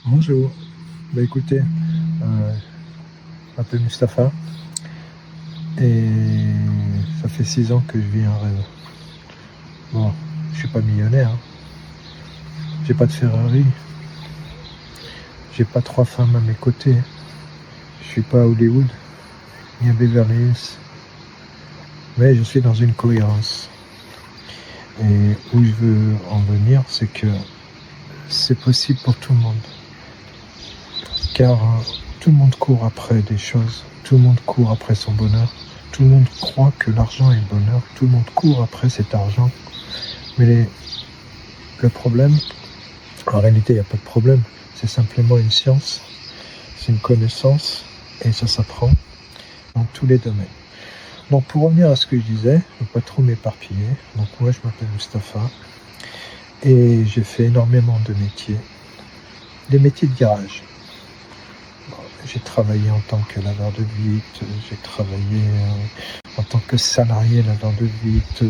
Bonjour. Écoutez, je m'appelle Mustapha et ça fait 6 ans que je vis un rêve. Bon, je suis pas millionnaire, hein. J'ai pas de Ferrari, j'ai pas 3 femmes à mes côtés, je suis pas à Hollywood, ni à Beverly Hills, mais je suis dans une cohérence. Et où je veux en venir, c'est que c'est possible pour tout le monde. Car tout le monde court après des choses, tout le monde court après son bonheur, tout le monde croit que l'argent est le bonheur, tout le monde court après cet argent. Mais le problème, en réalité il n'y a pas de problème, c'est simplement une science, c'est une connaissance et ça s'apprend dans tous les domaines. Donc pour revenir à ce que je disais, je ne veux pas trop m'éparpiller, donc moi je m'appelle Mustapha et j'ai fait énormément de métiers, des métiers de garage. J'ai travaillé en tant que laveur de vitres, j'ai travaillé en tant que salarié laveur de vitres,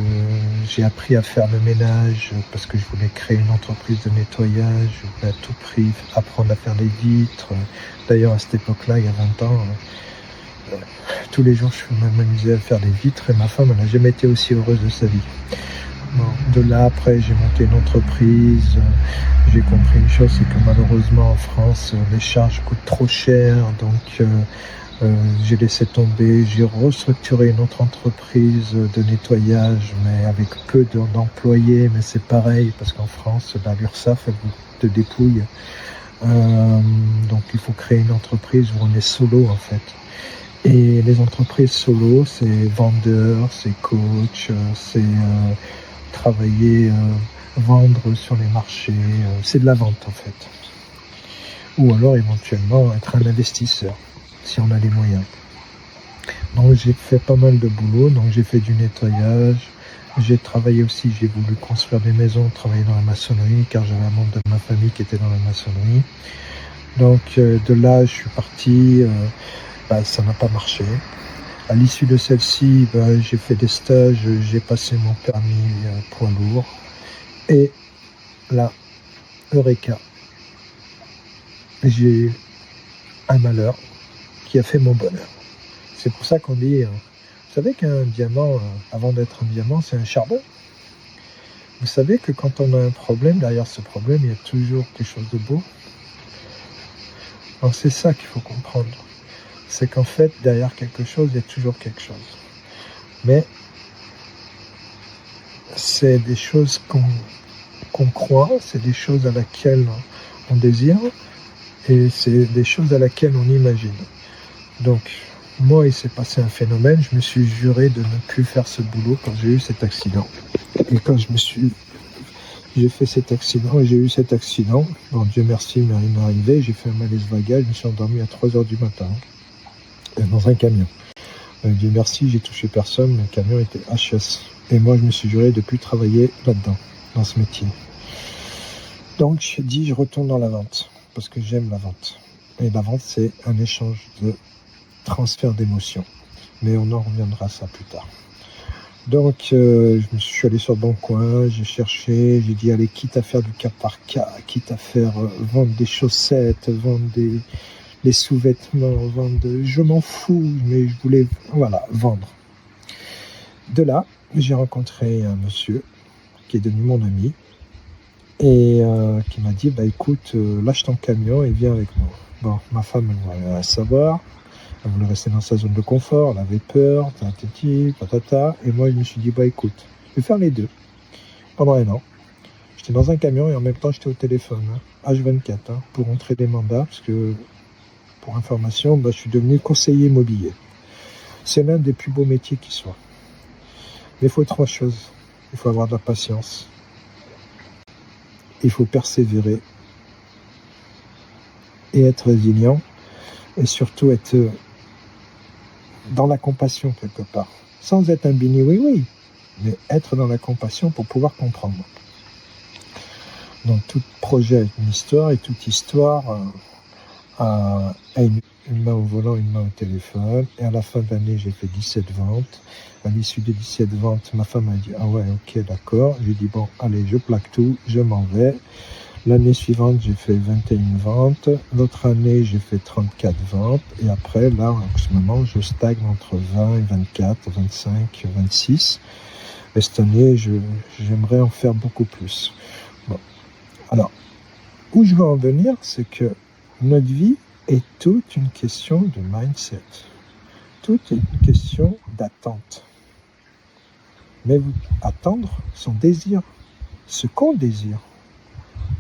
j'ai appris à faire le ménage parce que je voulais créer une entreprise de nettoyage, je voulais à tout prix apprendre à faire les vitres. D'ailleurs à cette époque-là, il y a 20 ans, tous les jours je m'amusais à faire des vitres et ma femme elle n'a jamais été aussi heureuse de sa vie. Bon, de là après j'ai monté une entreprise, j'ai compris une chose, c'est que malheureusement en France les charges coûtent trop cher, donc j'ai laissé tomber, j'ai restructuré une autre entreprise de nettoyage mais avec peu d'employés, mais c'est pareil parce qu'en France l'URSSAF elle vous te dépouille, donc il faut créer une entreprise où on est solo en fait. Et les entreprises solo, c'est vendeur, c'est coach, c'est travailler, vendre sur les marchés, c'est de la vente en fait. Ou alors éventuellement être un investisseur, si on a les moyens. Donc j'ai fait pas mal de boulot, donc j'ai fait du nettoyage, j'ai travaillé aussi, j'ai voulu construire des maisons, travailler dans la maçonnerie, car j'avais un membre de ma famille qui était dans la maçonnerie. Donc de là je suis parti, ça n'a pas marché. À l'issue de celle-ci, j'ai fait des stages, j'ai passé mon permis poids lourd. Et là, Eureka, j'ai eu un malheur qui a fait mon bonheur. C'est pour ça qu'on dit, vous savez qu'un diamant, avant d'être un diamant, c'est un charbon. Vous savez que quand on a un problème, derrière ce problème, il y a toujours quelque chose de beau. Alors c'est ça qu'il faut comprendre. C'est qu'en fait, derrière quelque chose, il y a toujours quelque chose. Mais c'est des choses qu'on croit, c'est des choses à laquelle on désire, et c'est des choses à laquelle on imagine. Donc, moi, il s'est passé un phénomène, je me suis juré de ne plus faire ce boulot quand j'ai eu cet accident. Et quand j'ai fait cet accident et j'ai eu cet accident, bon, Dieu merci, il m'est rien arrivé, j'ai fait un malaise vagal, je me suis endormi à 3h du matin, dans un camion. Dieu merci, j'ai touché personne, le camion était HS. Et moi, je me suis juré de ne plus travailler là-dedans, dans ce métier. Donc, j'ai dit, je retourne dans la vente, parce que j'aime la vente. Et la vente, c'est un échange de transfert d'émotions. Mais on en reviendra à ça plus tard. Donc, je suis allé sur le bon coin, j'ai cherché, j'ai dit, allez, quitte à faire du cas par cas, quitte à faire vendre des chaussettes, vendre les sous-vêtements, je m'en fous, mais je voulais, vendre. De là, j'ai rencontré un monsieur qui est devenu mon ami et qui m'a dit, écoute, lâche ton camion et viens avec moi. Bon, ma femme, elle voulait savoir, elle voulait rester dans sa zone de confort, elle avait peur, patata, et moi je me suis dit, écoute, je vais faire les deux. Pendant 1 an, j'étais dans un camion et en même temps j'étais au téléphone, H24, pour entrer des mandats, parce que, pour information, je suis devenu conseiller immobilier. C'est l'un des plus beaux métiers qui soit. Mais il faut 3 choses. Il faut avoir de la patience. Il faut persévérer. Et être résilient. Et surtout être dans la compassion quelque part. Sans être un bini oui. Mais être dans la compassion pour pouvoir comprendre. Donc tout projet a une histoire et toute histoire a une main au volant, une main au téléphone. Et à la fin de l'année, j'ai fait 17 ventes. À l'issue des 17 ventes, ma femme a dit « Ah ouais, ok, d'accord ». J'ai dit « Bon, allez, je plaque tout, je m'en vais ». L'année suivante, j'ai fait 21 ventes. L'autre année, j'ai fait 34 ventes. Et après, là, en ce moment, je stagne entre 20 et 24, 25, 26. Et cette année, j'aimerais en faire beaucoup plus. Bon. Alors, où je veux en venir, c'est que notre vie est toute une question de mindset. Tout est une question d'attente. Mais attendre son désir, ce qu'on désire.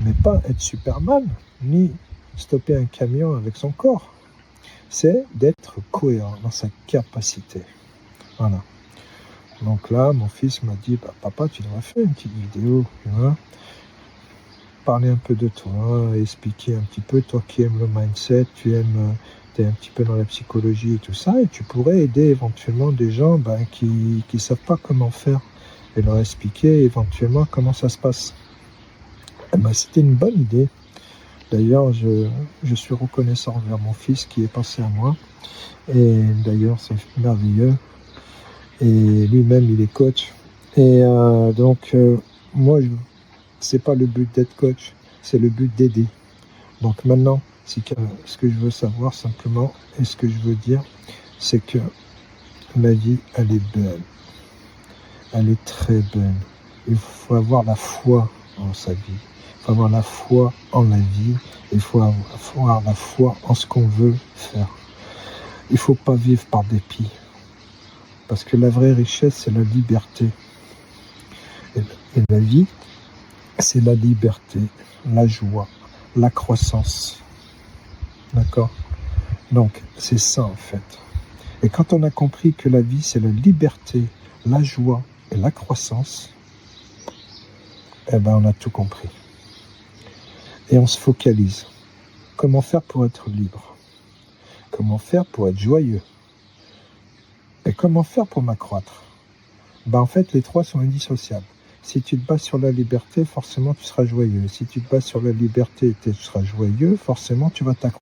Mais pas être Superman, ni stopper un camion avec son corps. C'est d'être cohérent dans sa capacité. Voilà. Donc là, mon fils m'a dit, papa, tu devrais faire une petite vidéo, tu vois, parler un peu de toi, expliquer un petit peu, toi qui aimes le mindset, tu es un petit peu dans la psychologie et tout ça, et tu pourrais aider éventuellement des gens qui ne savent pas comment faire, et leur expliquer éventuellement comment ça se passe. C'était une bonne idée. D'ailleurs, je suis reconnaissant envers mon fils qui est pensé à moi. Et d'ailleurs, c'est merveilleux. Et lui-même, il est coach. Et moi, c'est pas le but d'être coach, c'est le but d'aider. Donc maintenant, ce que je veux savoir simplement, et ce que je veux dire, c'est que la vie, elle est belle. Elle est très belle. Il faut avoir la foi en sa vie. Il faut avoir la foi en la vie. Il faut avoir la foi en ce qu'on veut faire. Il ne faut pas vivre par dépit. Parce que la vraie richesse, c'est la liberté. Et la vie, c'est la liberté, la joie, la croissance. D'accord ? Donc, c'est ça en fait. Et quand on a compris que la vie, c'est la liberté, la joie et la croissance, on a tout compris. Et on se focalise. Comment faire pour être libre ? Comment faire pour être joyeux ? Et comment faire pour m'accroître ? En fait, les trois sont indissociables. Si tu te bases sur la liberté, forcément tu seras joyeux. Si tu te bases sur la liberté et tu seras joyeux, forcément tu vas t'accroître.